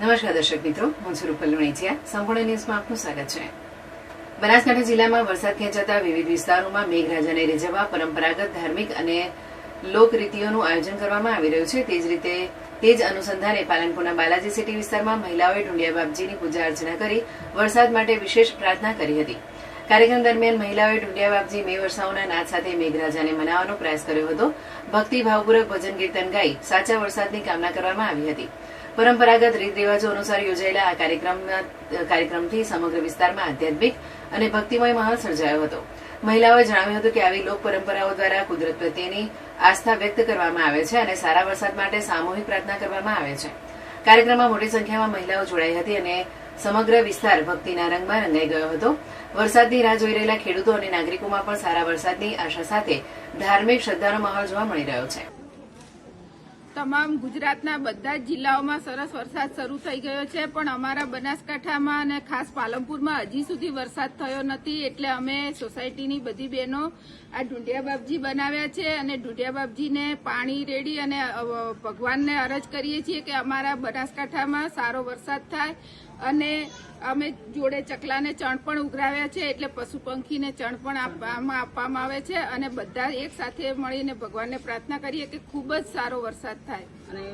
નમસ્કાર દર્શક મિત્રો, હું છું રૂપલ લુણીચિયા. સંપૂર્ણ ન્યૂઝમાં આપનું સ્વાગત છે. બનાસકાંઠા જિલ્લામાં વરસાદ ખેંચાતા વિવિધ વિસ્તારોમાં મેઘરાજાને રીઝવવા પરંપરાગત ધાર્મિક અને લોકરીતિઓનું આયોજન કરવામાં આવી રહ્યું છે. તે જ અનુસંધાને પાલનપુરના બાલાજી સિટી વિસ્તારમાં મહિલાઓએ ઢુંડિયા બાપજીની પૂજા અર્ચના કરી વરસાદ માટે વિશેષ પ્રાર્થના કરી હતી. કાર્યક્રમ દરમિયાન મહિલાઓએ ઢુંડિયા બાપજી મે વર્ષાઓના નાદ સાથે મેઘરાજાને મનાવવાનો પ્રયાસ કર્યો હતો. ભક્તિભાવપૂર્વક ભજન કીર્તન ગાઈ સાચા વરસાદની કામના કરવામાં આવી હતી. પરંપરાગત રીત રિવાજો અનુસાર યોજાયેલા આ કાર્યક્રમથી સમગ્ર વિસ્તારમાં આધ્યાત્મિક અને ભક્તિમય માહોલ સર્જાયો હતો. મહિલાઓએ જણાવ્યું હતું કે આવી લોક પરંપરાઓ દ્વારા કુદરત પ્રત્યેની આસ્થા વ્યક્ત કરવામાં આવે છે અને સારા વરસાદ માટે સામૂહિક પ્રાર્થના કરવામાં આવે છે. કાર્યક્રમમાં મોટી સંખ્યામાં મહિલાઓ જોડાઈ હતી અને સમગ્ર વિસ્તાર ભક્તિના રંગમાં રંગાઈ ગયો હતો. વરસાદની રાહ જોઈ રહેલા ખેડૂતો અને નાગરિકોમાં પણ સારા વરસાદની આશા સાથે ધાર્મિક શ્રદ્ધાનો માહોલ જોવા મળી રહ્યો છે. તમામ ગુજરાતના બધા જ જિલ્લાઓમાં સરસ વરસાદ શરૂ થઈ ગયો છે, પણ અમારા બનાસકાંઠામાં અને ખાસ પાલનપુરમાં હજી સુધી વરસાદ થયો નથી. એટલે અમે સોસાયટીની બધી બહેનો આ ઢુંડિયા બાપજી બનાવ્યા છે અને ઢુંડિયા બાપજીને પાણી રેડી અને ભગવાનને અરજ કરીએ છીએ કે અમારા બનાસકાંઠામાં સારો વરસાદ થાય. અને અમે જોડે ચકલાને ચણ પણ ઉઘરાવ્યા છે, એટલે પશુ પંખીને ચણ પણ આપવામાં આવે છે અને બધા એક સાથે મળીને ભગવાનને પ્રાર્થના કરીએ કે ખૂબ જ સારો વરસાદ થાય. અને